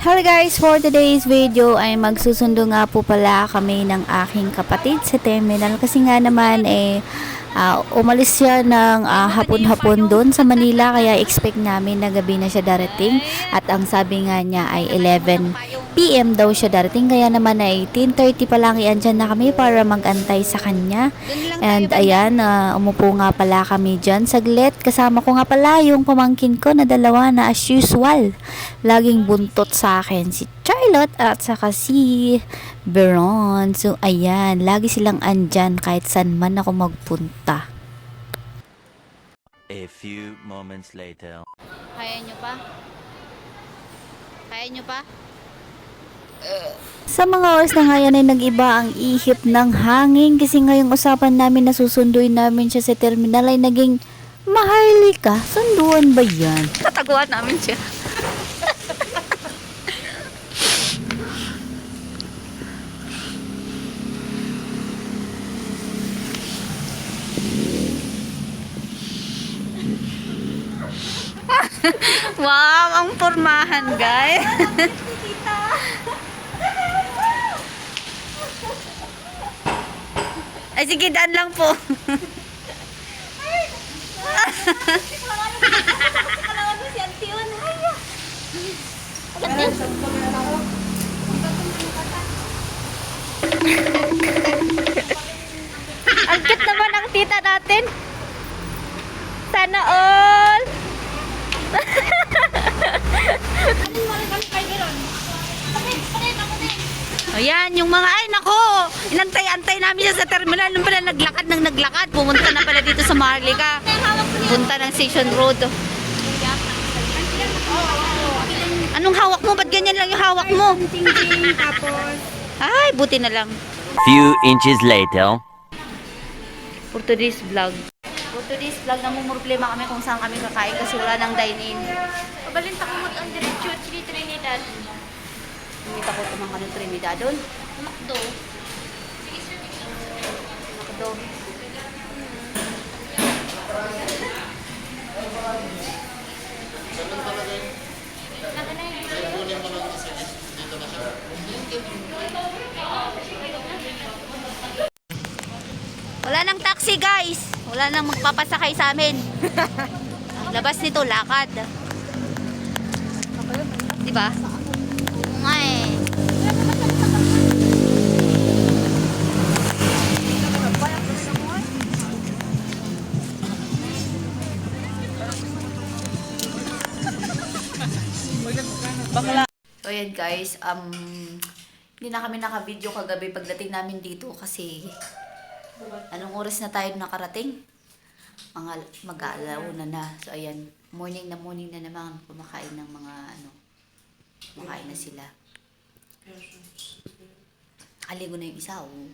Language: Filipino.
Hello guys, for today's video ay magsusundo nga po pala kami ng aking kapatid sa terminal kasi nga naman umalis siya ng hapon-hapon doon sa Manila kaya expect namin na gabi na siya darating at ang sabi nga niya ay 11 PM daw siya darating kaya naman ay 10:30 pa lang iandyan na kami para magantay sa kanya. And ayan, umupo nga pala kami dyan saglit. Kasama ko nga pala yung pamangkin ko na dalawa na as usual. Laging buntot sa akin si Charlotte at saka si Veron. So ayan, lagi silang andyan kahit saan man ako magpunta. A few moments later. Kaya nyo pa? Kaya nyo pa? Sa mga oras na ngayon ay nag-iba ang ihip ng hangin kasi ngayong usapan namin na susunduin namin siya sa terminal ay naging Maharlika. Sunduan ba yan? Tataguan namin siya. Wow, ang pormahan, guys. Ay, sige, daan lang po. Ang cute naman ang tita natin. Sana all. Ayan, yung mga, ay nako, inantay-antay namin siya sa terminal. Nung pala naglakad ng naglakad, pumunta na pala dito sa Maharlika. Punta ng Station Road. Anong hawak mo? Ba't ganyan lang yung hawak mo? Tapos, Ay, buti na lang. Few inches later. For today's vlog. For today's vlog, namumroblema kami kung saan kami kakain kasi wala nang dine-in. pabalenta ko mo ang diretso, Trinidad. Umita ko tumang ng Trinidad doon. Makdo. Nakdo. Wala nang taxi, guys. Wala nang magpapasakay sa amin. Labas nito, lakad. Diba? Nga eh. So ayan guys, hindi na kami naka-video kagabi pagdating namin dito kasi anong oras na tayo nakarating? Mga mag-aalauna na. So ayan, morning na naman kumakain ng mga kumakain na sila. Aligo na yung isa, oh.